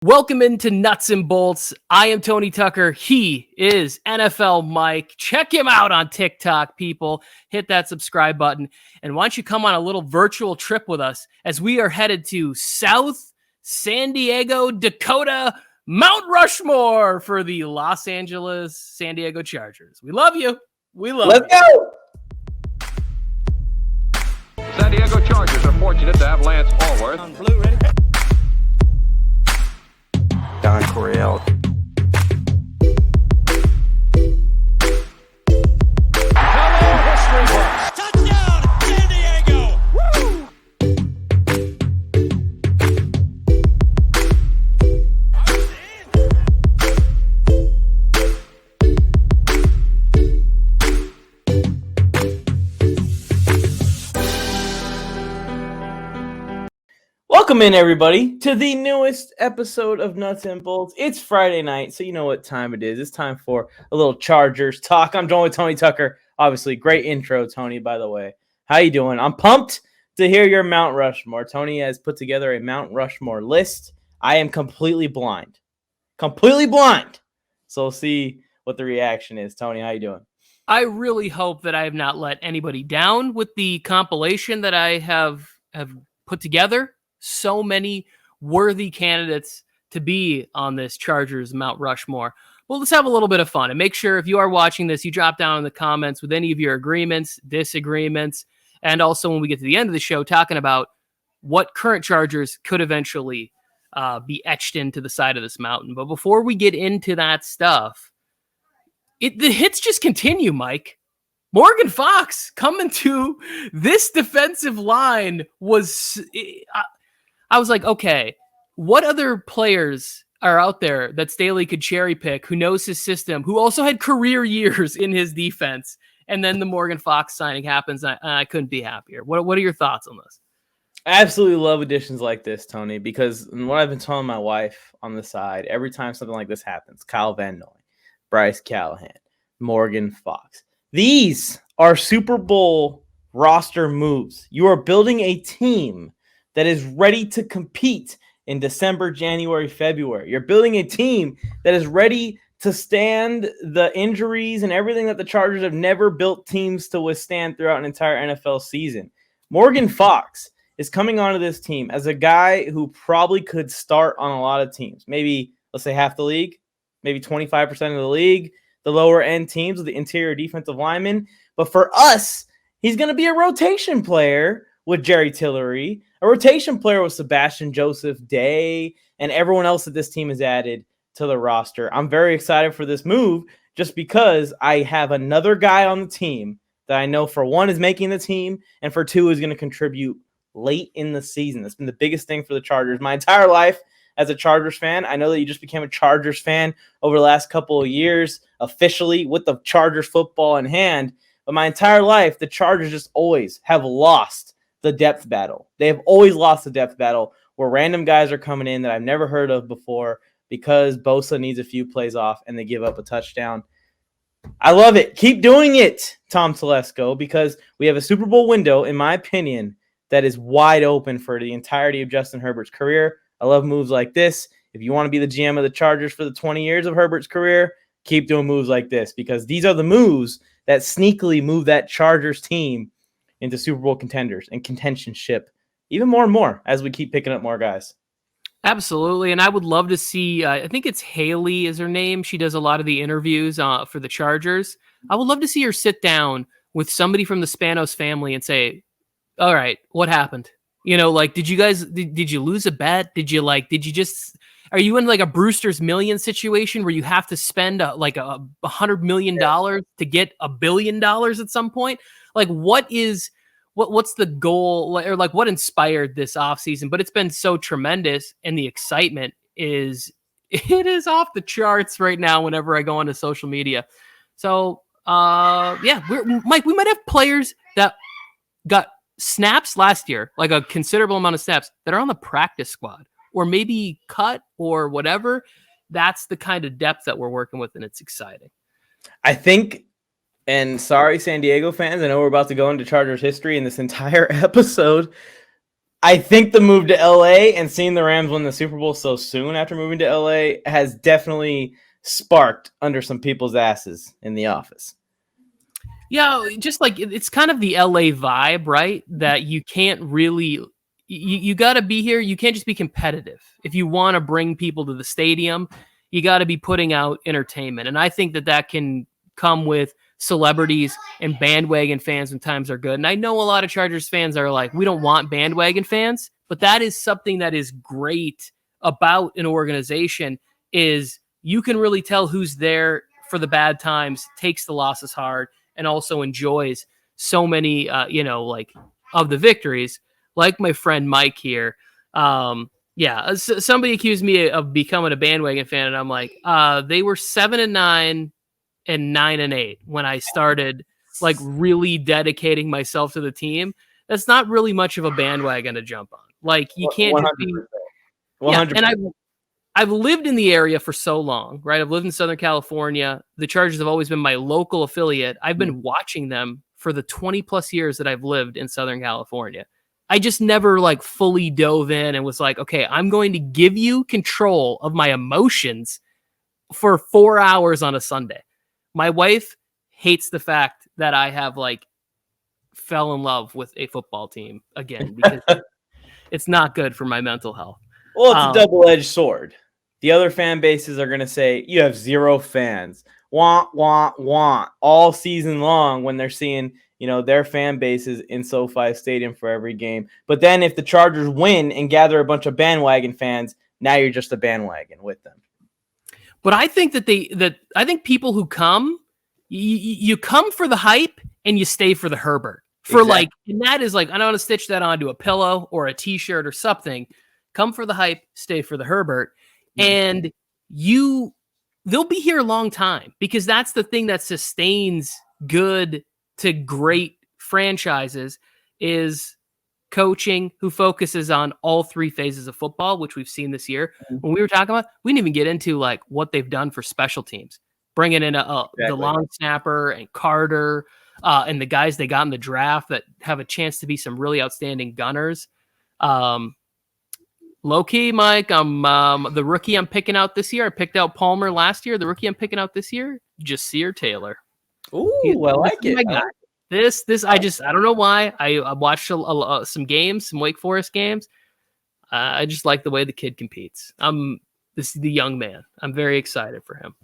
Welcome into Nuts and Bolts. I am Tony Tucker. He is NFL Mike. Check him out on TikTok, people. Hit that subscribe button. And why don't you come on a little virtual trip with us as we are headed to South San Diego, Dakota, Mount Rushmore for the Los Angeles San Diego Chargers. We love you. We love you. Let's go. San Diego Chargers are fortunate to have Lance Allworth. On blue, ready? Don Coryell. Hello, history books. Touchdown, San Diego. Woo! Welcome in, everybody, to the newest episode of Nuts and Bolts. It's Friday night, so you know what time it is. It's time for a little Chargers talk. I'm joined with Tony Tucker. Obviously, great intro, Tony, by the way. How you doing? I'm pumped to hear your Mount Rushmore. Tony has put together a Mount Rushmore list. I am completely blind. Completely blind. So we'll see what the reaction is. Tony, how you doing? I really hope that I have not let anybody down with the compilation that I have put together. So many worthy candidates to be on this Chargers Mount Rushmore. Well, let's have a little bit of fun and make sure if you are watching this, you drop down in the comments with any of your agreements, disagreements, and also when we get to the end of the show, talking about what current Chargers could eventually be etched into the side of this mountain. But before we get into that stuff, the hits just continue, Mike. Morgan Fox coming to this defensive line was... I was like, okay, what other players are out there that Staley could cherry pick, who knows his system, who also had career years in his defense? And then the Morgan Fox signing happens. And I couldn't be happier. What are your thoughts on this? I absolutely love additions like this, Tony, because what I've been telling my wife on the side, every time something like this happens, Kyle Van Noy, Bryce Callahan, Morgan Fox, these are Super Bowl roster moves. You are building a team that is ready to compete in December, January, February. You're building a team that is ready to stand the injuries and everything that the Chargers have never built teams to withstand throughout an entire NFL season. Morgan Fox is coming onto this team as a guy who probably could start on a lot of teams. Maybe, let's say, half the league, maybe 25% of the league, the lower end teams with the interior defensive linemen. But for us, he's going to be a rotation player with Jerry Tillery, a rotation player with Sebastian Joseph Day, and everyone else that this team has added to the roster. I'm very excited for this move just because I have another guy on the team that I know for one is making the team and for two is going to contribute late in the season. That's been the biggest thing for the Chargers. My entire life as a Chargers fan, I know that you just became a Chargers fan over the last couple of years officially with the Chargers football in hand, but my entire life, the Chargers just always have lost the depth battle. They have always lost the depth battle where random guys are coming in that I've never heard of before because Bosa needs a few plays off and they give up a touchdown. I love it. Keep doing it, Tom Telesco, because we have a Super Bowl window, in my opinion, that is wide open for the entirety of Justin Herbert's career. I love moves like this. If you want to be the GM of the Chargers for the 20 years of Herbert's career, keep doing moves like this because these are the moves that sneakily move that Chargers team into Super Bowl contenders and contentionship even more and more as we keep picking up more guys. Absolutely. And I would love to see, I think it's Haley is her name. She does a lot of the interviews for the Chargers. I would love to see her sit down with somebody from the Spanos family and say, all right, what happened? You know, like, did you lose a bet? Are you in like a Brewster's Millions situation where you have to spend like $100 million to get $1 billion at some point? Like, what's the goal, or like what inspired this offseason? But it's been so tremendous, and the excitement is off the charts right now whenever I go onto social media. So Mike, we might have players that got snaps last year, like a considerable amount of snaps, that are on the practice squad or maybe cut or whatever. That's the kind of depth that we're working with, and it's exciting. I think. And sorry, San Diego fans, I know we're about to go into Chargers history in this entire episode, I think the move to LA and seeing the Rams win the Super Bowl so soon after moving to LA has definitely sparked under some people's asses in the office. Yeah, just like it's kind of the LA vibe, right? That you can't really, you got to be here. You can't just be competitive. If you want to bring people to the stadium, you got to be putting out entertainment. And I think that can come with celebrities and bandwagon fans when times are good. And I know a lot of Chargers fans are like, we don't want bandwagon fans, but that is something that is great about an organization is you can really tell who's there for the bad times, takes the losses hard, and also enjoys so many, like of the victories, like my friend Mike here. Somebody accused me of becoming a bandwagon fan, and I'm like, they were 7-9 and 9-8 when I started like really dedicating myself to the team. That's not really much of a bandwagon to jump on. Like you can't 100%. just be, 100%. and I've lived in the area for so long, right? I've lived in Southern California. The Chargers have always been my local affiliate. I've been watching them for the 20 plus years that I've lived in Southern California. I just never like fully dove in and was like, okay, I'm going to give you control of my emotions for 4 hours on a Sunday. My wife hates the fact that I have like fell in love with a football team again, because it's not good for my mental health. Well, it's a double-edged sword. The other fan bases are going to say, you have zero fans. Want all season long when they're seeing, their fan bases in SoFi Stadium for every game. But then if the Chargers win and gather a bunch of bandwagon fans, now you're just a bandwagon with them. But I think I think people who come, you come for the hype and you stay for the Herbert. And that is like, I don't want to stitch that onto a pillow or a t-shirt or something. Come for the hype, stay for the Herbert. And they'll be here a long time, because that's the thing that sustains good to great franchises is coaching who focuses on all three phases of football, which we've seen this year. When we were talking about, we didn't even get into like what they've done for special teams, bringing in the long snapper and Carter and the guys they got in the draft that have a chance to be some really outstanding gunners. Low key, Mike, I'm the rookie I'm picking out this year. I picked out Palmer last year. The rookie I'm picking out this year, Jasir Taylor. Ooh, I like it. I don't know why. I watched some games, some Wake Forest games. I just like the way the kid competes. This is the young man. I'm very excited for him.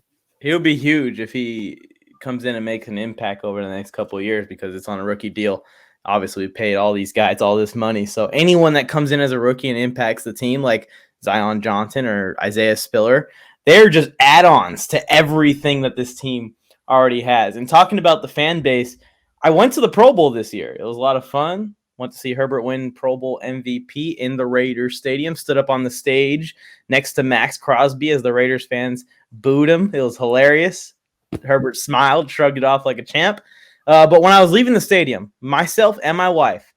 He'll be huge if he comes in and makes an impact over the next couple of years, because it's on a rookie deal. Obviously, we paid all these guys all this money. So anyone that comes in as a rookie and impacts the team, like Zion Johnson or Isaiah Spiller, they're just add-ons to everything that this team already has. And talking about the fan base, I went to the Pro Bowl this year. It was a lot of fun. Went to see Herbert win Pro Bowl MVP in the Raiders Stadium. Stood up on the stage next to Max Crosby as the Raiders fans booed him. It was hilarious. Herbert smiled, shrugged it off like a champ. But when I was leaving the stadium, myself and my wife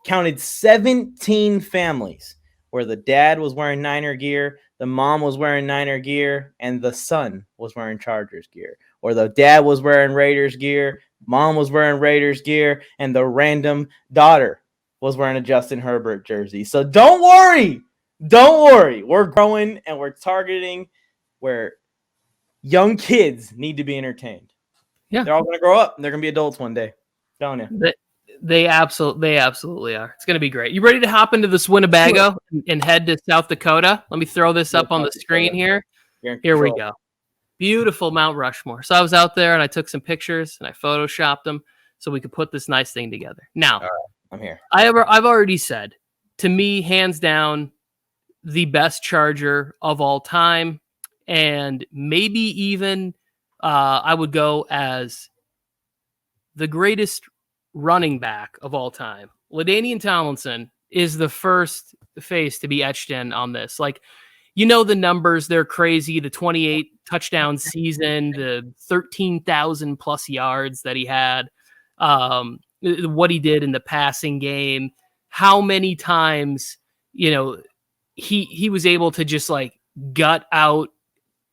counted 17 families where the dad was wearing Niner gear, the mom was wearing Niner gear, and the son was wearing Chargers gear. Or the dad was wearing Raiders gear, mom was wearing Raiders gear, and the random daughter was wearing a Justin Herbert jersey. So don't worry. We're growing and we're targeting where young kids need to be entertained. Yeah, they're all going to grow up and they're going to be adults one day. Don't you? They absolutely are. It's going to be great. You ready to hop into this Winnebago and head to South Dakota? Let me throw this up on the screen here. Here we go. Beautiful Mount Rushmore. So I was out there and I took some pictures and I photoshopped them so we could put this nice thing together. Now, right, I'm here. I've already said, to me, hands down, the best Charger of all time, and maybe even I would go as the greatest running back of all time. LaDainian Tomlinson is the first face to be etched in on this. Like, the numbers, they're crazy. The 28 touchdown season, the 13,000 plus yards that he had, what he did in the passing game, how many times, he was able to just like gut out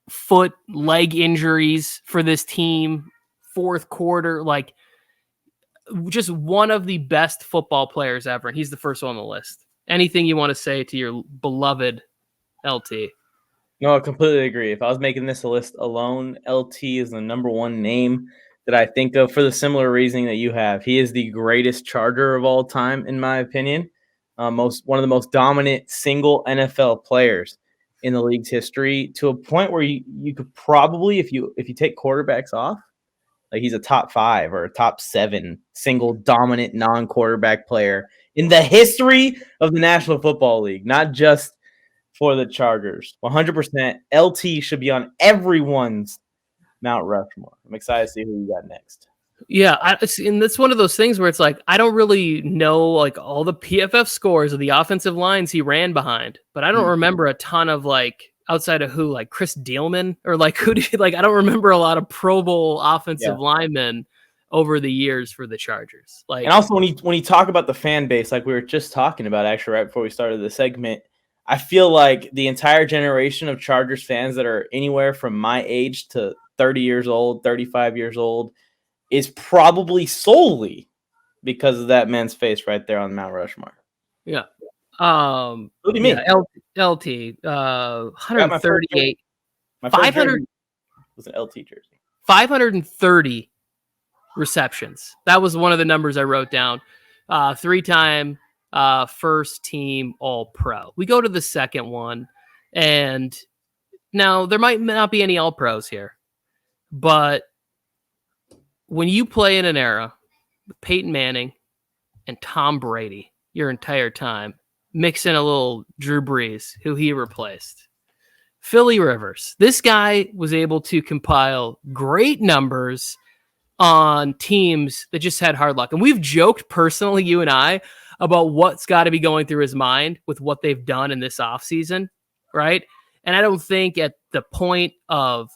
foot, leg injuries for this team, fourth quarter, like just one of the best football players ever. And he's the first one on the list. Anything you want to say to your beloved LT? No, I completely agree. If I was making this a list alone, LT is the number one name that I think of for the similar reasoning that you have. He is the greatest Charger of all time, in my opinion. One of the most dominant single NFL players in the league's history, to a point where you could probably, if you take quarterbacks off, like he's a top 5 or a top 7 single dominant non-quarterback player in the history of the National Football League, not just for the Chargers. 100% LT should be on everyone's Mount Rushmore. I'm excited to see who you got next. Yeah, and that's one of those things where it's like I don't really know like all the PFF scores of the offensive lines he ran behind, but I don't remember a ton of like outside of who, like Chris Dealman or like who do you, like I don't remember a lot of Pro Bowl offensive linemen over the years for the Chargers. Like, and also when you talk about the fan base, like we were just talking about actually right before we started the segment, I feel like the entire generation of Chargers fans that are anywhere from my age to 30 years old, 35 years old, is probably solely because of that man's face right there on Mount Rushmore. Yeah. What do you mean? LT, 138. My 500 was an LT jersey. 530 receptions. That was one of the numbers I wrote down. 3-time first team All-Pro. We go to the second one, and now there might not be any All-Pros here, but when you play in an era with Peyton Manning and Tom Brady your entire time, mix in a little Drew Brees, who he replaced, Philly Rivers, this guy was able to compile great numbers on teams that just had hard luck. And we've joked personally, you and I, about what's got to be going through his mind with what they've done in this offseason, right? And I don't think at the point of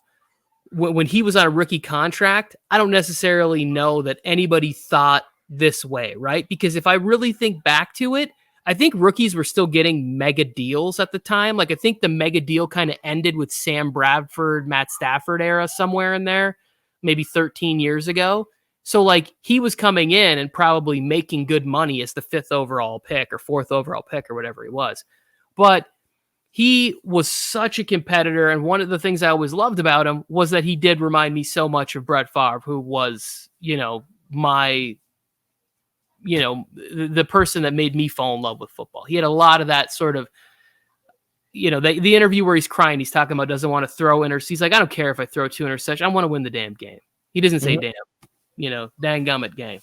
when he was on a rookie contract, I don't necessarily know that anybody thought this way, right? Because if I really think back to it, I think rookies were still getting mega deals at the time. Like I think the mega deal kind of ended with Sam Bradford, Matt Stafford era somewhere in there, maybe 13 years ago. So like he was coming in and probably making good money as the 5th overall pick or 4th overall pick or whatever he was. But he was such a competitor. And one of the things I always loved about him was that he did remind me so much of Brett Favre, who was, the person that made me fall in love with football. He had a lot of that sort of, the interview where he's crying, he's talking about doesn't want to throw interceptions. He's like, I don't care if I throw 2 interceptions. I want to win the damn game. He doesn't say damn, dang-gummit game.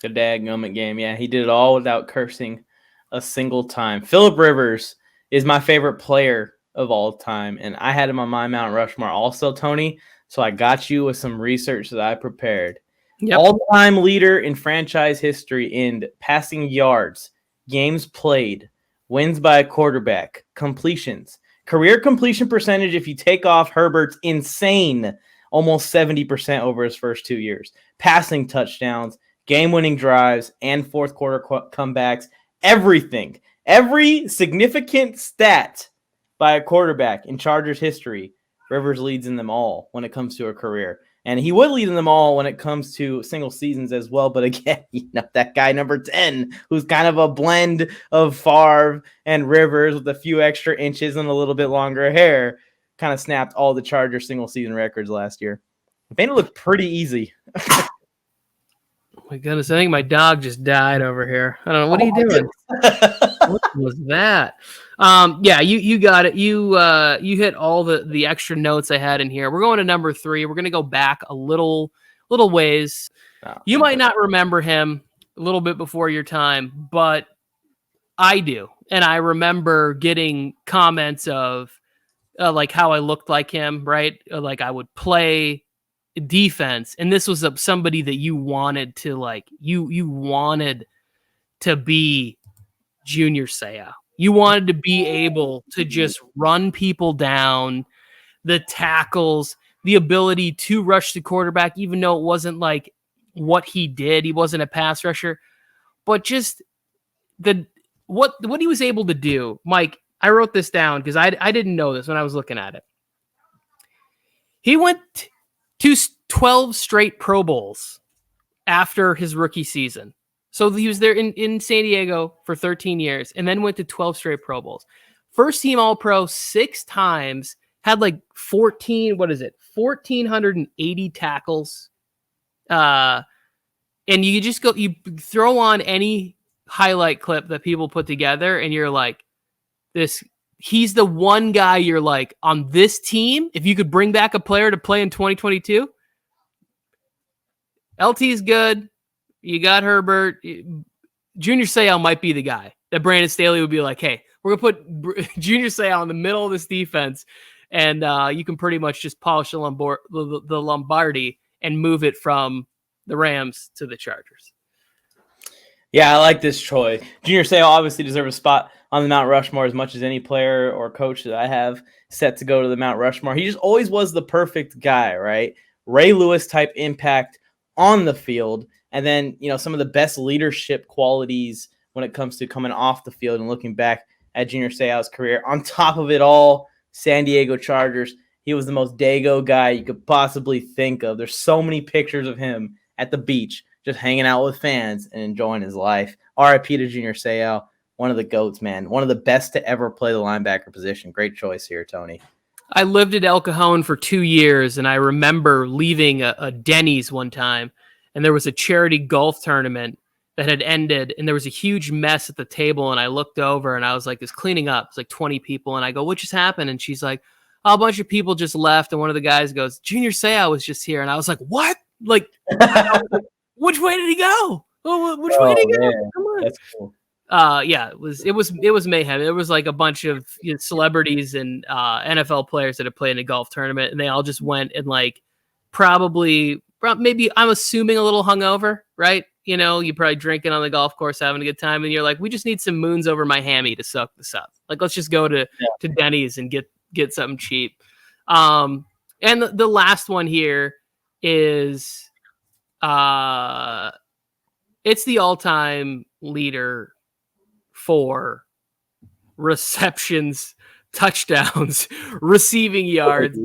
The dang-gummit game. Yeah, he did it all without cursing a single time. Phillip Rivers is my favorite player of all time, and I had him on my Mount Rushmore also, Tony, so I got you with some research that I prepared. Yep. All-time leader in franchise history in passing yards, games played, wins by a quarterback, completions, career completion percentage if you take off Herbert's insane, almost 70% over his first 2 years, passing touchdowns, game-winning drives, and fourth-quarter comebacks, everything. Every significant stat by a quarterback in Chargers history, Rivers leads in them all when it comes to a career. And he would lead in them all when it comes to single seasons as well. But again, that guy number 10, who's kind of a blend of Favre and Rivers with a few extra inches and a little bit longer hair, kind of snapped all the Chargers single season records last year. It made it look pretty easy. Oh my goodness, I think my dog just died over here. I don't know. What are you doing? What was that? Yeah, you got it. You hit all the extra notes I had in here. We're going to number 3. We're going to go back a little ways. You might not remember him a little bit before your time, but I do. And I remember getting comments of like how I looked like him, right? Like I would play defense, and this was somebody that you wanted to like you wanted to be Junior Seau. You wanted to be able to just run people down, the tackles, the ability to rush the quarterback, even though it wasn't like what he did. He wasn't a pass rusher, but just what he was able to do. Mike, I wrote this down because I didn't know this when I was looking at it. He went to 12 straight Pro Bowls after his rookie season. So he was there in San Diego for 13 years and then went to 12 straight Pro Bowls. First team All-Pro 6 times, had like 1,480 tackles. And you just you throw on any highlight clip that people put together and you're like, he's the one guy you're like, on this team, if you could bring back a player to play in 2022, LT's good. You got Herbert. Junior Seau might be the guy that Brandon Staley would be like, hey, we're going to put Junior Seau in the middle of this defense, and you can pretty much just polish the Lombardi and move it from the Rams to the Chargers. Yeah, I like this choice. Junior Seau obviously deserves a spot on the Mount Rushmore as much as any player or coach that I have set to go to the Mount Rushmore. He just always was the perfect guy, right? Ray Lewis type impact on the field. And then, some of the best leadership qualities when it comes to coming off the field and looking back at Junior Seau's career. On top of it all, San Diego Chargers, he was the most Dago guy you could possibly think of. There's so many pictures of him at the beach just hanging out with fans and enjoying his life. RIP to Junior Seau, one of the GOATs, man. One of the best to ever play the linebacker position. Great choice here, Tony. I lived at El Cajon for 2 years, and I remember leaving a Denny's one time, and there was a charity golf tournament that had ended, and there was a huge mess at the table, and I looked over, and I was like, it's cleaning up. It's like 20 people, and I go, what just happened? And she's like, oh, a bunch of people just left, and one of the guys goes, Junior Seau was just here, and I was like, what? Like, which way did he go? Which way did he go? Man. Come on. That's cool. Yeah, it was mayhem. It was like a bunch of celebrities and NFL players that had played in a golf tournament, and they all just went and like maybe I'm assuming a little hungover, right? You're probably drinking on the golf course, having a good time, and you're like, we just need some moons over my hammy to suck this up. Like, let's just go to Denny's and get something cheap. And the last one here is it's the all-time leader for receptions, touchdowns, receiving yards.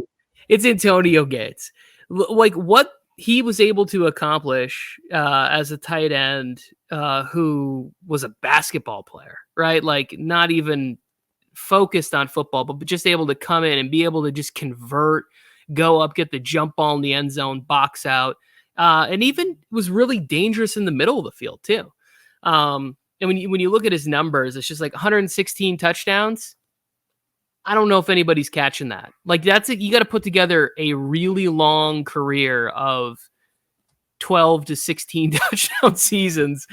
It's Antonio Gates. Like what he was able to accomplish as a tight end who was a basketball player, right? Like not even focused on football, but just able to come in and be able to just convert, go up, get the jump ball in the end zone, box out, and even was really dangerous in the middle of the field too. And when you look at his numbers, it's just like 116 touchdowns. I don't know if anybody's catching that. Like you got to put together a really long career of 12 to 16 touchdown seasons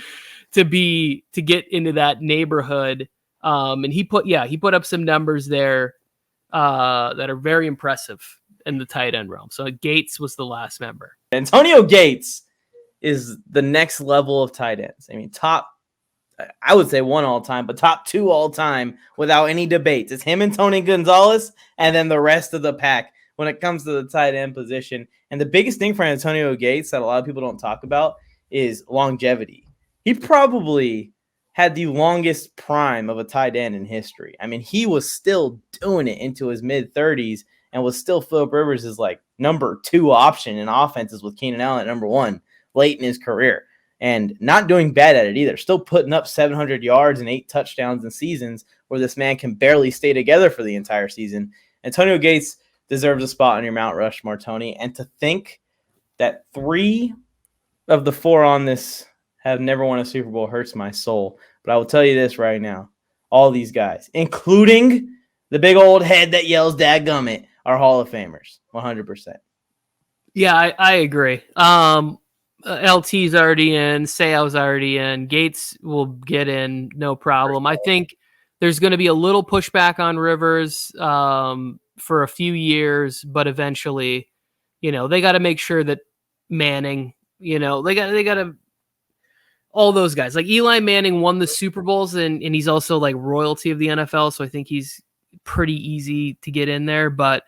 to get into that neighborhood. And he put up some numbers there that are very impressive in the tight end realm. So Gates was the last member. Antonio Gates is the next level of tight ends. I mean, I would say one all time, but top 2 all time without any debates. It's him and Tony Gonzalez, and then the rest of the pack when it comes to the tight end position. And the biggest thing for Antonio Gates that a lot of people don't talk about is longevity. He probably had the longest prime of a tight end in history. I mean, he was still doing it into his mid-30s and was still Phillip Rivers' like number 2 option in offenses with Keenan Allen at number 1 late in his career. And not doing bad at it either. Still putting up 700 yards and 8 touchdowns in seasons where this man can barely stay together for the entire season. Antonio Gates deserves a spot on your Mount Rushmore, Tony. And to think that 3 of the 4 on this have never won a Super Bowl hurts my soul. But I will tell you this right now. All these guys, including the big old head that yells dadgummit, are Hall of Famers. 100%. Yeah, I agree. LT's already in, Seau's already in, Gates will get in, no problem. I think there's going to be a little pushback on Rivers for a few years, but eventually, they got to make sure that Manning, they got to all those guys. Like Eli Manning won the Super Bowls and he's also like royalty of the NFL, so I think he's pretty easy to get in there, but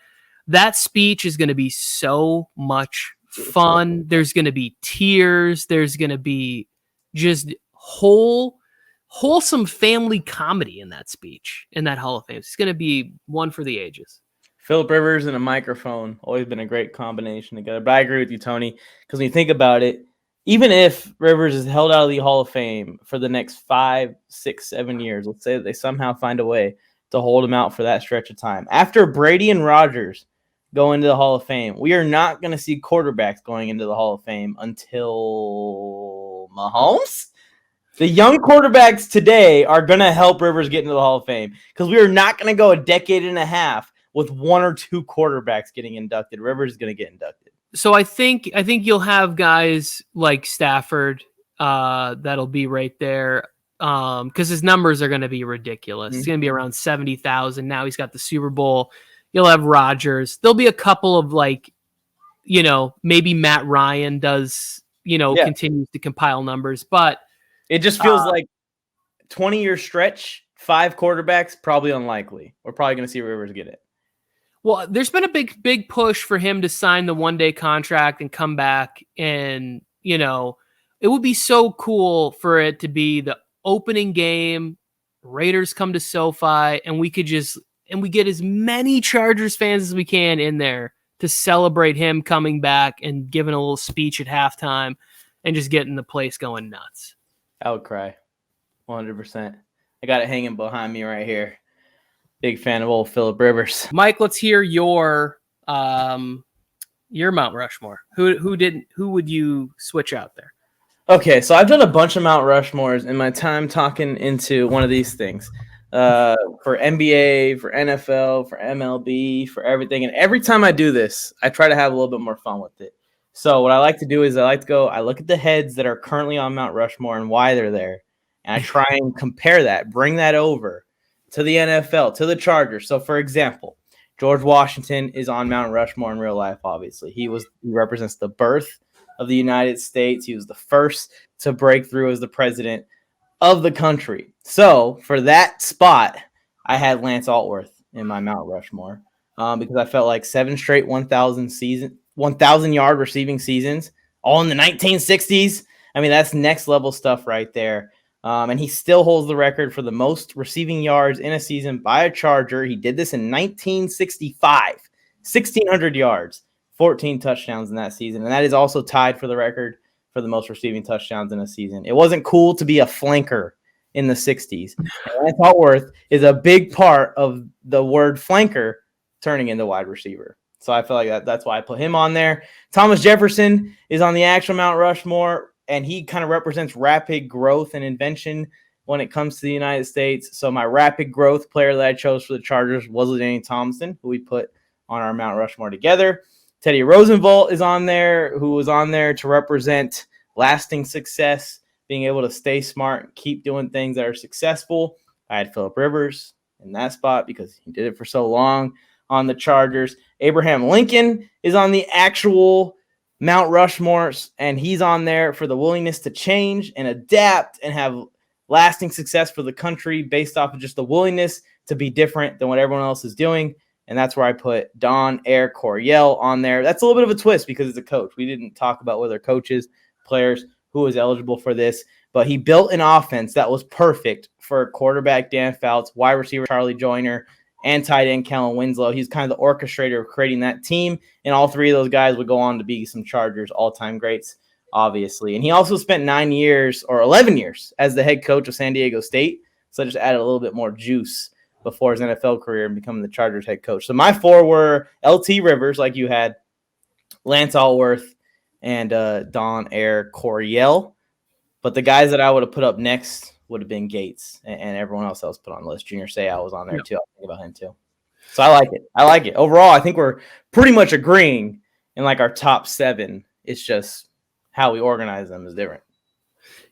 that speech is going to be so much fun. There's going to be tears. There's going to be just wholesome family comedy in that speech, in that Hall of Fame. It's going to be one for the ages. Phillip Rivers and a microphone, always been a great combination together. But I agree with you, Tony, because when you think about it, even if Rivers is held out of the Hall of Fame for the next 5, 6, 7 years, let's say that they somehow find a way to hold him out for that stretch of time. After Brady and Rodgers go into the Hall of Fame, we are not going to see quarterbacks going into the Hall of Fame until Mahomes. The young quarterbacks today are going to help Rivers get into the Hall of Fame because we are not going to go a decade and a half with 1 or 2 quarterbacks getting inducted. Rivers is going to get inducted. So I think you'll have guys like Stafford that'll be right there because his numbers are going to be ridiculous. It's going to be around 70,000. Now he's got the Super Bowl. You'll have Rodgers. There'll be a couple of maybe Matt Ryan does, continues to compile numbers, but it just feels like 20-year stretch, 5 quarterbacks, probably unlikely. We're probably going to see Rivers get it. Well, there's been a big push for him to sign the one-day contract and come back. And, it would be so cool for it to be the opening game. Raiders come to SoFi and we get as many Chargers fans as we can in there to celebrate him coming back and giving a little speech at halftime and just getting the place going nuts. I would cry 100%. I got it hanging behind me right here. Big fan of old Phillip Rivers. Mike, let's hear your Mount Rushmore. Who would you switch out there? Okay, so I've done a bunch of Mount Rushmores in my time talking into one of these things. For NBA, for NFL, for MLB, for everything. And every time I do this, I try to have a little bit more fun with it. So what I like to do is I look at the heads that are currently on Mount Rushmore and why they're there. And I try and compare that, bring that over to the NFL, to the Chargers. So, for example, George Washington is on Mount Rushmore in real life, obviously. He represents the birth of the United States. He was the first to break through as the president of the country. So, for that spot, I had Lance Altworth in my Mount Rushmore because I felt like 7 straight 1,000-yard receiving seasons, all in the 1960s. I mean, that's next-level stuff right there. And he still holds the record for the most receiving yards in a season by a Charger. He did this in 1965, 1,600 yards, 14 touchdowns in that season. And that is also tied for the record for the most receiving touchdowns in a season. It wasn't cool to be a flanker in the 60s. And Lance Altworth is a big part of the word flanker turning into wide receiver. So I feel like that's why I put him on there. Thomas Jefferson is on the actual Mount Rushmore, and he kind of represents rapid growth and invention when it comes to the United States. So my rapid growth player that I chose for the Chargers was LaDainian Tomlinson, who we put on our Mount Rushmore together. Teddy Rosenwald is on there, who was on there to represent lasting success, being able to stay smart and keep doing things that are successful. I had Phillip Rivers in that spot because he did it for so long on the Chargers. Abraham Lincoln is on the actual Mount Rushmore, and he's on there for the willingness to change and adapt and have lasting success for the country based off of just the willingness to be different than what everyone else is doing. And that's where I put Don Air Coryell on there. That's a little bit of a twist because it's a coach. We didn't talk about whether coaches, players, who was eligible for this, but he built an offense that was perfect for quarterback Dan Fouts, wide receiver Charlie Joyner, and tight end Kellen Winslow. He's kind of the orchestrator of creating that team, and all 3 of those guys would go on to be some Chargers all-time greats, obviously. And he also spent 9 years or 11 years as the head coach of San Diego State, so just added a little bit more juice before his NFL career and becoming the Chargers head coach. So my 4 were LT Rivers, like you had, Lance Altworth, and Don Air Coryell. But the guys that I would have put up next would have been Gates and everyone else that was put on the list. Junior Seau was on there too. I think about him too. So I like it. Overall, I think we're pretty much agreeing in like our top 7. It's just how we organize them is different.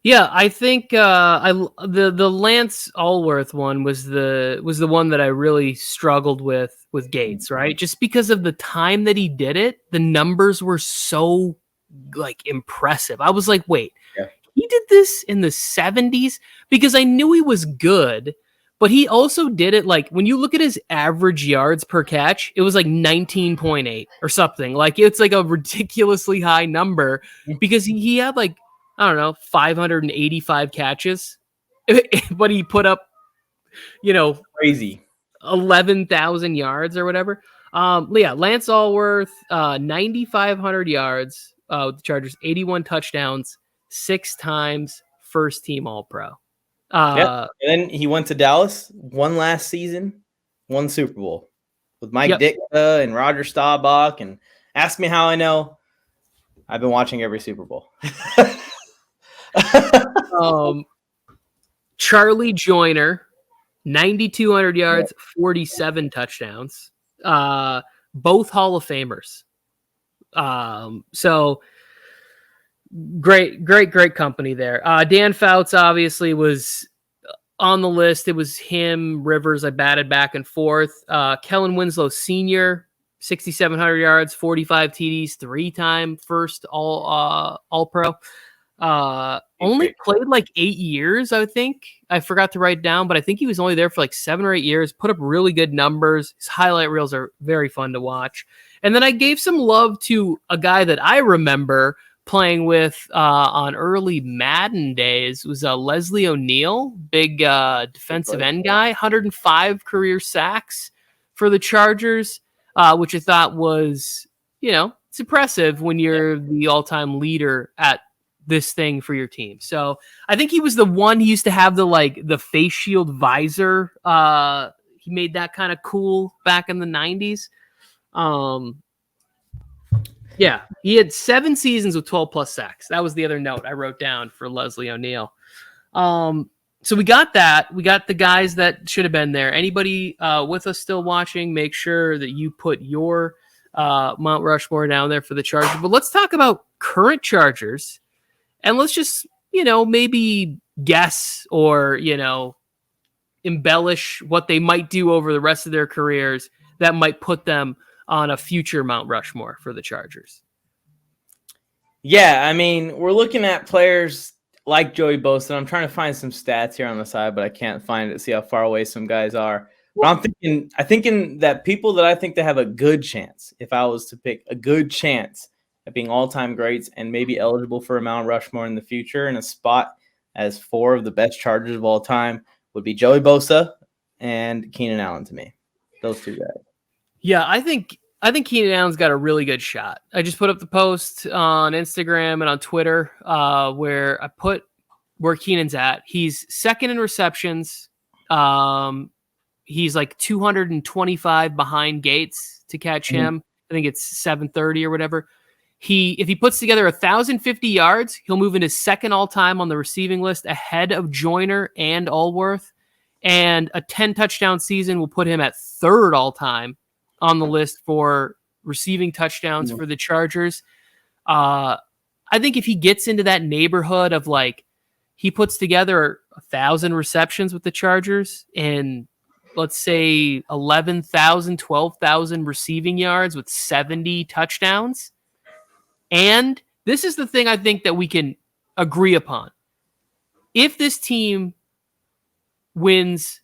Yeah, I think the Lance Allworth one was the one that I really struggled with Gates, right? Just because of the time that he did it, the numbers were so like impressive. I was like, wait, he did this in the 70s? Because I knew he was good, but he also did it like when you look at his average yards per catch, it was like 19.8 or something. Like it's like a ridiculously high number because he had like, I don't know, 585 catches, but he put up, crazy 11,000 yards or whatever. Yeah, Lance Allworth, 9,500 yards, with the Chargers, 81 touchdowns, 6 times first team All-Pro. And then he went to Dallas, one last season, one Super Bowl with Mike Ditka and Roger Staubach. And ask me how I know. I've been watching every Super Bowl. Charlie Joyner, 9,200 yards, 47 touchdowns. Both Hall of Famers. So great company there. Dan Fouts obviously was on the list. It was him, Rivers. I batted back and forth. Kellen Winslow Sr., 6,700 yards, 45 TDs, 3-time first All-Pro. Only played like 8 years, I think. I forgot to write down, but I think he was only there for like 7 or 8 years. Put up really good numbers. His highlight reels are very fun to watch. And then I gave some love to a guy that I remember playing with on early Madden days. It was Leslie O'Neal, big defensive end guy, 105 career sacks for the Chargers, which I thought was, it's impressive when you're the all-time leader at this thing for your team. So I think he was the one. He used to have the face shield visor. He made that kind of cool back in the 90s. Yeah, he had 7 seasons with 12 plus sacks. That was the other note I wrote down for Leslie O'Neal. So we got that. We got the guys that should have been there. Anybody with us still watching, make sure that you put your Mount Rushmore down there for the Chargers. But let's talk about current Chargers. And let's just, maybe guess or, embellish what they might do over the rest of their careers that might put them on a future Mount Rushmore for the Chargers. Yeah, I mean, we're looking at players like Joey Bosa. I'm trying to find some stats here on the side, but I can't find it. See how far away some guys are. But I'm thinking that people that I think that have a good chance, if I was to pick a good chance at being all-time greats and maybe eligible for a Mount Rushmore in the future in a spot as 4 of the best Chargers of all time, would be Joey Bosa and Keenan Allen to me. Those 2 guys. Yeah, I think Keenan Allen's got a really good shot. I just put up the post on Instagram and on Twitter where I put where Keenan's at. He's second in receptions. He's like 225 behind Gates to catch him. I think it's 730 or whatever. If he puts together 1,050 yards, he'll move into second all-time on the receiving list ahead of Joyner and Allworth. And a 10-touchdown season will put him at third all-time on the list for receiving touchdowns for the Chargers. I think if he gets into that neighborhood of he puts together 1,000 receptions with the Chargers and let's say 11,000, 12,000 receiving yards with 70 touchdowns. And this is the thing I think that we can agree upon. If this team wins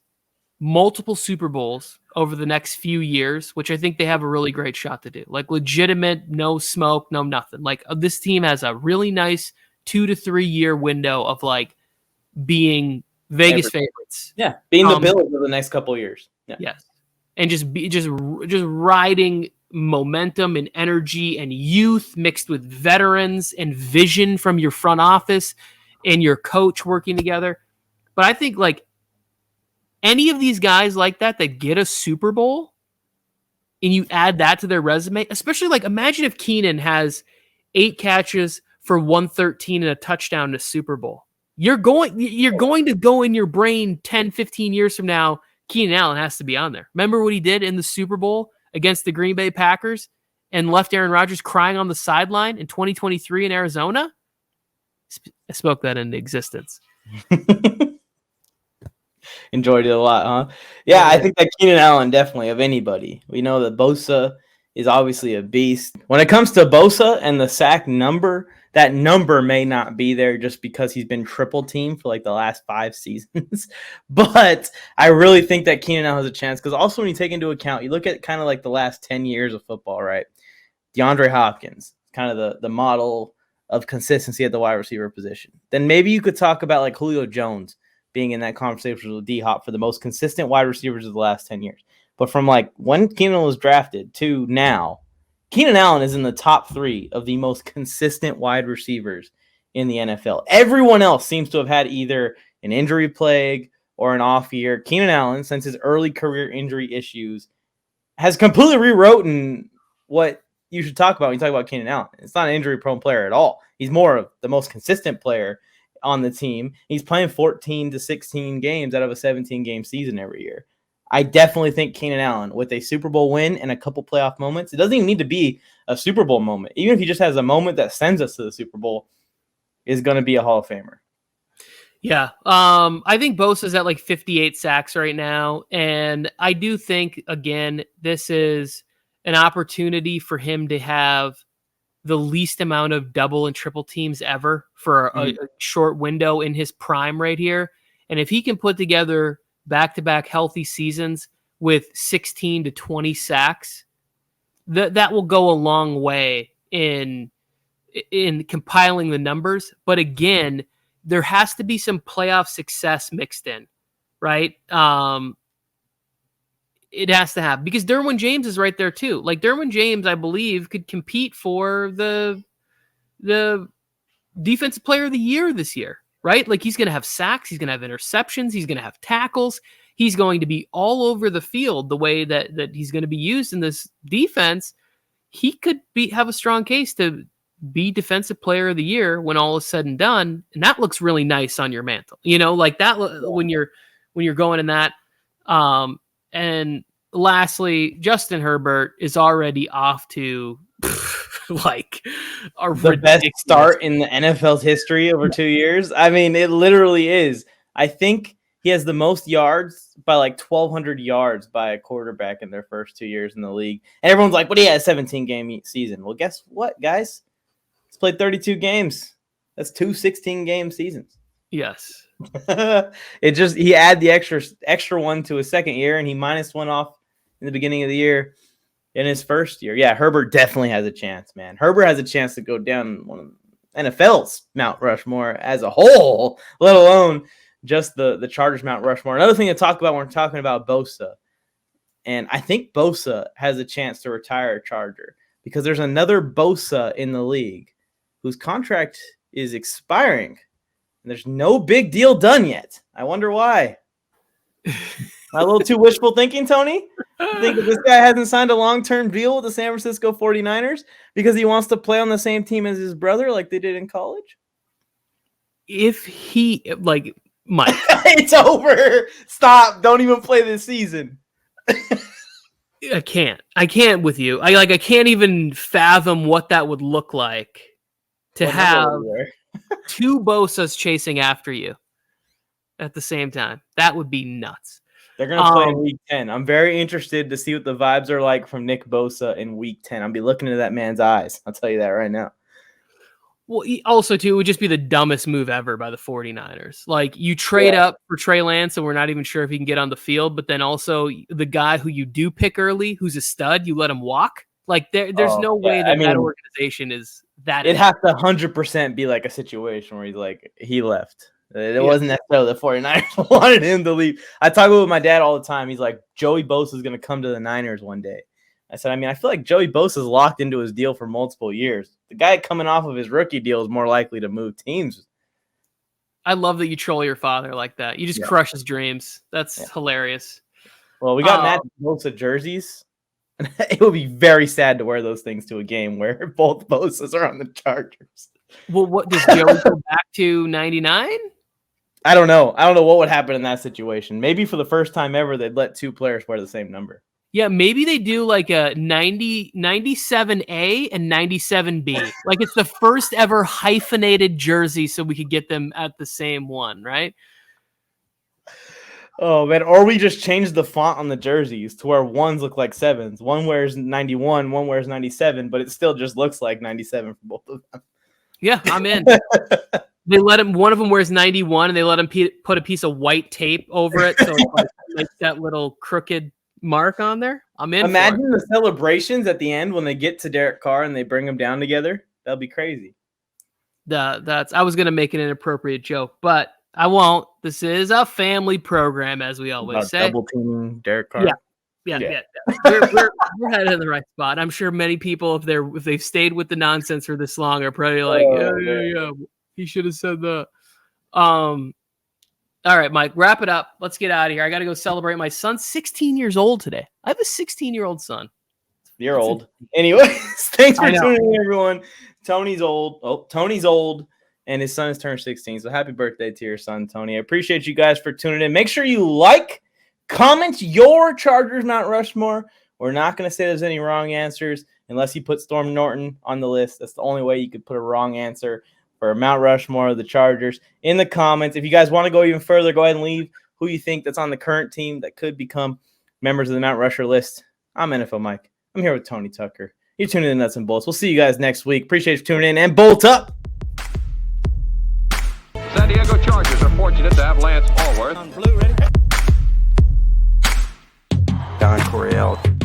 multiple Super Bowls over the next few years, which I think they have a really great shot to do, legitimate, no smoke, no nothing. This team has a really nice 2 to 3 year window of being Vegas favorites. Yeah, being the Bills for the next couple of years. Yeah. Yes, and just riding momentum and energy and youth mixed with veterans and vision from your front office and your coach working together. But I think any of these guys like that get a Super Bowl and you add that to their resume, especially imagine if Keenan has 8 catches for 113 and a touchdown to Super Bowl. You're going to go in your brain 10, 15 years from now, Keenan Allen has to be on there. Remember what he did in the Super Bowl against the Green Bay Packers and left Aaron Rodgers crying on the sideline in 2023 in Arizona? I spoke that into existence. Enjoyed it a lot, huh? Yeah, I think that Keenan Allen definitely of anybody. We know that Bosa is obviously a beast. When it comes to Bosa and the sack number, that number may not be there just because he's been triple teamed for the last 5 seasons. But I really think that Keenan Allen has a chance because also when you take into account, you look at kind of the last 10 years of football, right? DeAndre Hopkins, kind of the model of consistency at the wide receiver position. Then maybe you could talk about Julio Jones being in that conversation with D-Hop for the most consistent wide receivers of the last 10 years. But from when Keenan was drafted to now, Keenan Allen is in the top 3 of the most consistent wide receivers in the NFL. Everyone else seems to have had either an injury plague or an off year. Keenan Allen, since his early career injury issues, has completely rewritten what you should talk about when you talk about Keenan Allen. It's not an injury-prone player at all. He's more of the most consistent player on the team. He's playing 14 to 16 games out of a 17-game season every year. I definitely think Keenan Allen, with a Super Bowl win and a couple playoff moments, it doesn't even need to be a Super Bowl moment. Even if he just has a moment that sends us to the Super Bowl, is going to be a Hall of Famer. Yeah. I think Bosa's at like 58 sacks right now. And I do think, again, this is an opportunity for him to have the least amount of double and triple teams ever for a short window in his prime right here. And if he can put together back-to-back healthy seasons with 16 to 20 sacks, that will go a long way in compiling the numbers. But again, there has to be some playoff success mixed in, right? It has to happen because Derwin James is right there too. Like Derwin James, I believe, could compete for the defensive player of the year this year, right? Like he's going to have sacks, he's going to have interceptions, he's going to have tackles, he's going to be all over the field the way that he's going to be used in this defense. He could have a strong case to be defensive player of the year when all is said and done, and that looks really nice on your mantle. You know, like that when you're going in that. And lastly, Justin Herbert is already off to like the best start in the NFL's history over 2 years. I mean, it literally is. I think he has the most yards by like 1,200 yards by a quarterback in their first 2 years in the league. And everyone's like, but he had a 17-game season. Well, guess what, guys? He's played 32 games. That's 2 16-game seasons. Yes. He add the extra one to his second year, and he minus one off in the beginning of the year in his first year. Yeah, Herbert definitely has a chance, man. Herbert has a chance to go down one of NFL's Mount Rushmore as a whole, let alone just the Chargers Mount Rushmore. Another thing to talk about when we're talking about Bosa, and I think Bosa has a chance to retire a Charger because there's another Bosa in the league whose contract is expiring. And there's no big deal done yet. I wonder why. Am I a little too wishful thinking, Tony? You think that this guy hasn't signed a long-term deal with the San Francisco 49ers because he wants to play on the same team as his brother like they did in college? If he, like, Mike. It's over. Stop. Don't even play this season. I can't with you. I can't even fathom what that would look like to have two Bosas chasing after you at the same time. That would be nuts. They're going to play in week 10. I'm very interested to see what the vibes are like from Nick Bosa in week 10. I'll be looking into that man's eyes. I'll tell you that right now. Well, also, too, it would just be the dumbest move ever by the 49ers. Like, you trade up for Trey Lance, and we're not even sure if he can get on the field, but then also the guy who you do pick early, who's a stud, you let him walk. Like, there's no way that organization is that. It'd have to 100% be like a situation where he's like, he left. It wasn't necessarily the 49ers wanted him to leave. I talk with my dad all the time. He's like, Joey Bosa is going to come to the Niners one day. I said, I feel like Joey Bosa is locked into his deal for multiple years. The guy coming off of his rookie deal is more likely to move teams. I love that you troll your father like that. You just crush his dreams. That's hilarious. Well, we got Matt Bosa jerseys. It would be very sad to wear those things to a game where both Bosas are on the Chargers. Well, what does Joey go back to 99? I don't know. I don't know what would happen in that situation. Maybe for the first time ever, they'd let two players wear the same number. Yeah, maybe they do like a 97A and 97B. Like it's the first ever hyphenated jersey so we could get them at the same one, right? Oh, man. Or we just change the font on the jerseys to where ones look like sevens. One wears 91, one wears 97, but it still just looks like 97 for both of them. Yeah, I'm in. They let him. One of them wears 91, and they let him put a piece of white tape over it, so it's like that little crooked mark on there. I'm in. Imagine the celebrations at the end when they get to Derek Carr and they bring them down together. That'll be crazy. I was gonna make an inappropriate joke, but I won't. This is a family program, as we always say. Double teaming Derek Carr. Yeah. we're headed in the right spot. I'm sure many people, if they've stayed with the nonsense for this long, are probably like, yeah, he should have said that. All right, Mike, wrap it up. Let's get out of here. I got to go celebrate my son's 16 years old today. I have a 16-year-old son. You're old. Anyways, thanks for tuning in, everyone. Tony's old. Oh, Tony's old, and his son has turned 16. So happy birthday to your son, Tony. I appreciate you guys for tuning in. Make sure you like, comment your Chargers Mount Rushmore. We're not going to say there's any wrong answers unless you put Storm Norton on the list. That's the only way you could put a wrong answer for Mount Rushmore of the Chargers in the comments. If you guys want to go even further, go ahead and leave who you think that's on the current team that could become members of the Mount Rusher list. I'm NFL Mike. I'm here with Tony Tucker. You're tuning in to Nuts and Bolts. We'll see you guys next week. Appreciate you tuning in, and bolt up. San Diego Chargers are fortunate to have Lance Allworth. Don Coryell.